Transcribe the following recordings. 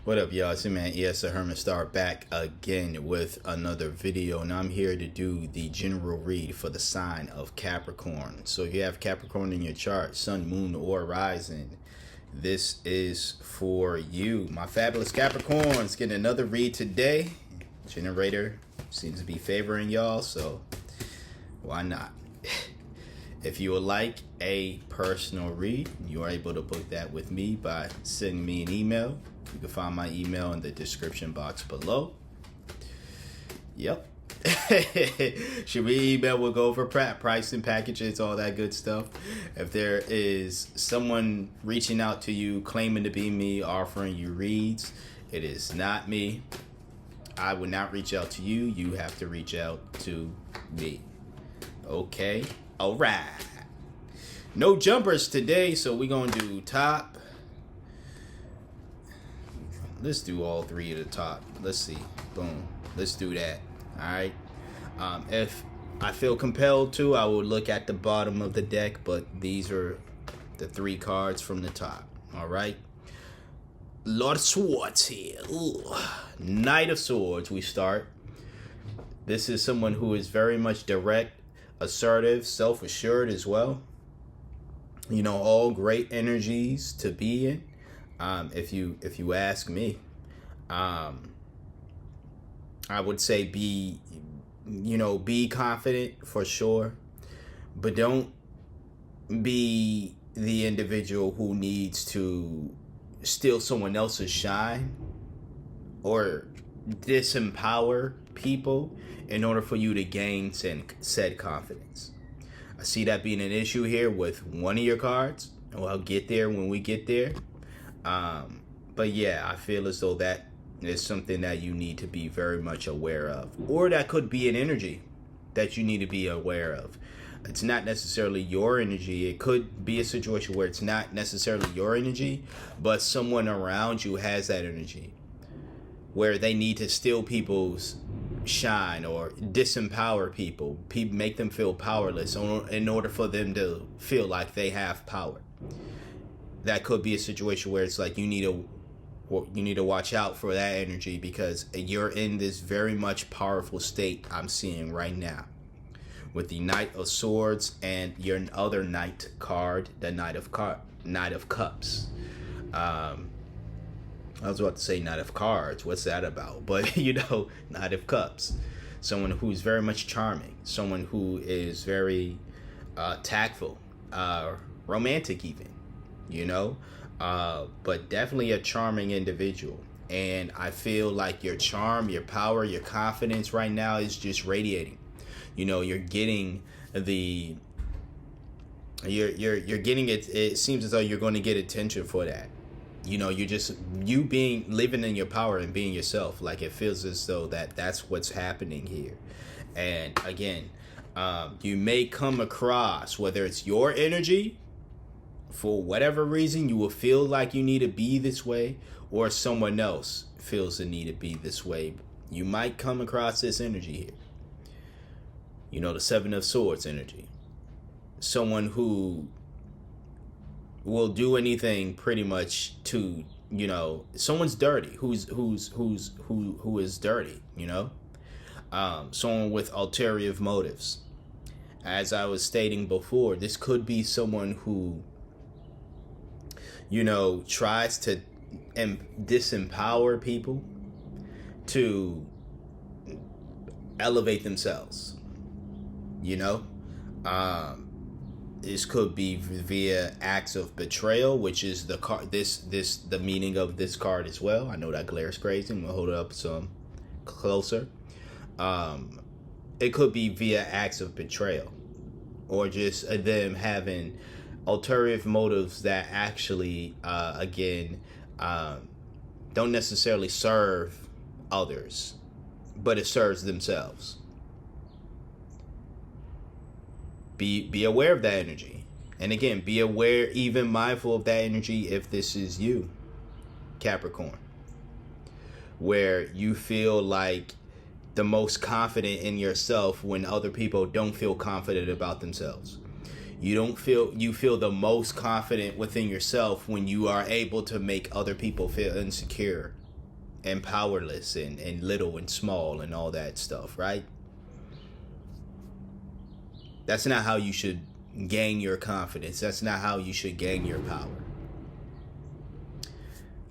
What up, y'all? It's your man ES the Hermit Star back again with another video, and I'm here to do the general read for the sign of Capricorn. So if you have Capricorn in your chart, Sun, Moon, or Rising, this is for you. My fabulous Capricorns getting another read today. Generator seems to be favoring y'all, so why not? If you would like a personal read, you are able to book that with me by sending me an email. You can find my email in the description box below. Yep. Should we email? We'll go over pricing, packages, all that good stuff. If there is someone reaching out to you, claiming to be me, offering you reads, it is not me. I would not reach out to you. You have to reach out to me. Okay? All right. No jumpers today, so we're going to do top. Let's do all three at the top. Let's see. Boom. Let's do that. All right. If I feel compelled to, I will look at the bottom of the deck, but these are the three cards from the top. All right. Lord of Swords here. Ooh. Knight of Swords, we start. This is someone who is very much direct, assertive, self-assured as well. You know, all great energies to be in. If you ask me, I would say be confident for sure, but don't be the individual who needs to steal someone else's shine or disempower people in order for you to gain said confidence. I see that being an issue here with one of your cards. Well, I'll get there when we get there. But yeah, I feel as though that is something that you need to be very much aware of, or that could be an energy that you need to be aware of. It's not necessarily your energy. It could be a situation where it's not necessarily your energy, but someone around you has that energy where they need to steal people's shine or disempower people, make them feel powerless in order for them to feel like they have power. That could be a situation where it's like you need to watch out for that energy because you're in this very much powerful state I'm seeing right now with the Knight of Swords and your other Knight card, the Knight of Cups. I was about to say Knight of Cards. What's that about? But Knight of Cups. Someone who's very much charming. Someone who is very tactful, romantic even. But definitely a charming individual. And I feel like your charm, your power, your confidence right now is just radiating. You're getting you're getting it. It seems as though you're going to get attention for that. You being living in your power and being yourself. Like it feels as though that's what's happening here. And again, you may come across, whether it's your energy, for whatever reason, you will feel like you need to be this way, or someone else feels the need to be this way. You might come across this energy here. The Seven of Swords energy. Someone who will do anything pretty much to, someone's dirty, who is dirty, someone with ulterior motives. As I was stating before, this could be someone who tries to disempower people to elevate themselves. This could be via acts of betrayal, which is the card. The meaning of this card as well. I know that glares crazy. I'm gonna hold it up some closer. It could be via acts of betrayal, or just them having ulterior motives that actually, don't necessarily serve others, but it serves themselves. Be aware of that energy. And again, be aware, even mindful of that energy if this is you, Capricorn, where you feel like the most confident in yourself when other people don't feel confident about themselves. You feel the most confident within yourself when you are able to make other people feel insecure and powerless and little and small and all that stuff, right? That's not how you should gain your confidence. That's not how you should gain your power.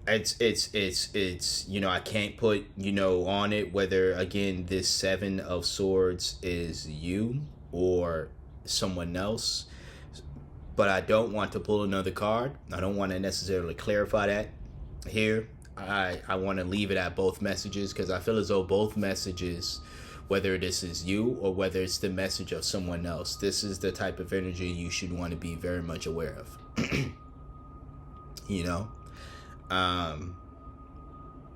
It's you know, I can't put, you know, on it whether, again, this Seven of Swords is you or someone else, but I don't want to pull another card. I don't want to necessarily clarify that here. I want to leave it at both messages, because I feel as though both messages, whether this is you or whether it's the message of someone else, this is the type of energy you should want to be very much aware of. You know,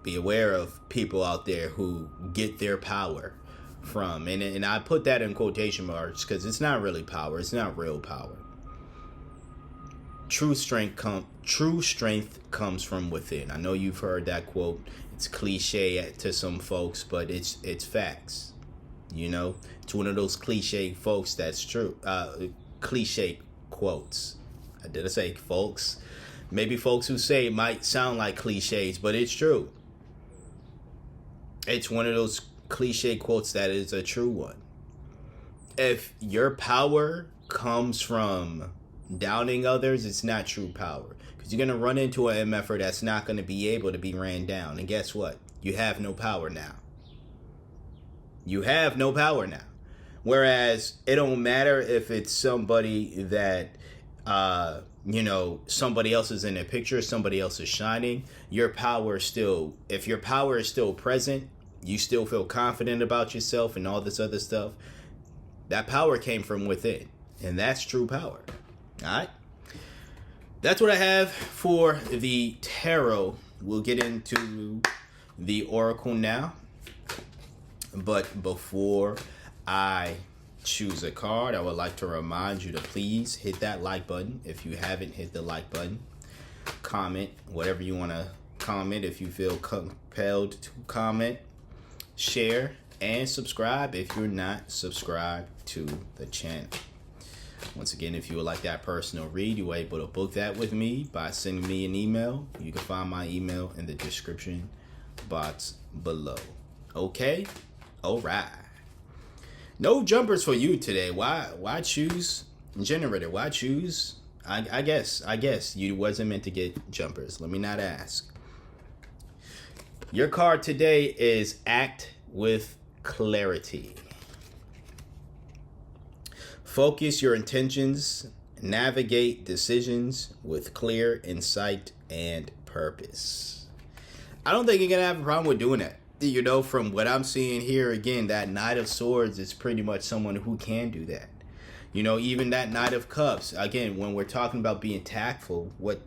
be aware of people out there who get their power from, and I put that in quotation marks because it's not really power. It's not real power. True strength comes from within. I know you've heard that quote. It's cliche to some folks, but it's facts. You know, it's one of those cliche folks that's true. Cliche quotes. Did I say folks? Maybe folks who say it might sound like cliches, but it's true. It's one of those cliche quotes that is a true one. If your power comes from downing others, it's not true power. Because you're going to run into an MFer that's not going to be able to be ran down. And guess what? You have no power now. You have no power now. Whereas it don't matter if it's somebody that, you know, somebody else is in the picture, somebody else is shining. Your power still, if your power is still present, you still feel confident about yourself and all this other stuff. That power came from within. And that's true power. All right. That's what I have for the tarot. We'll get into the oracle now. But before I choose a card, I would like to remind you to please hit that like button. If you haven't hit the like button, comment whatever you want to comment if you feel compelled to comment, share, and subscribe if you're not subscribed to the channel. Once again, if you would like that personal read, you're able to book that with me by sending me an email. You can find my email in the description box below. Okay? All right. No jumpers for you today. Why choose generator? Why choose? I guess you wasn't meant to get jumpers. Let me not ask. Your card today is Act with Clarity. Focus your intentions, navigate decisions with clear insight and purpose. I don't think you're going to have a problem with doing that. You know, from what I'm seeing here, again, that Knight of Swords is pretty much someone who can do that. You know, even that Knight of Cups, again, when we're talking about being tactful, what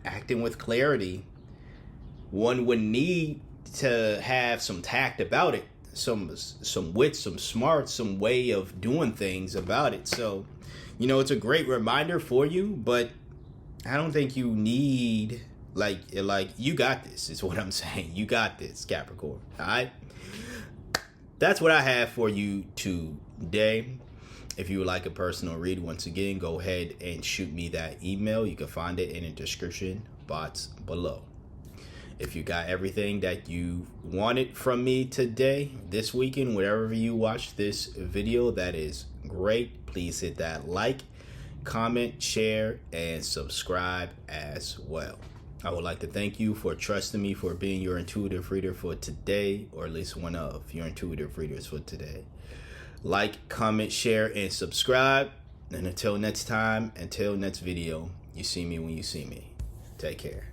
acting with clarity, one would need to have some tact about it. Some wit, some smarts, some way of doing things about it. So, you know, it's a great reminder for you, but I don't think you need, like you got this is what I'm saying. You got this, Capricorn. All right. That's what I have for you today. If you would like a personal read, once again, go ahead and shoot me that email. You can find it in the description box below. If you got everything that you wanted from me today, this weekend, wherever you watch this video, that is great. Please hit that like, comment, share, and subscribe as well. I would like to thank you for trusting me for being your intuitive reader for today, or at least one of your intuitive readers for today. Like, comment, share, and subscribe. And until next time, until next video, you see me when you see me. Take care.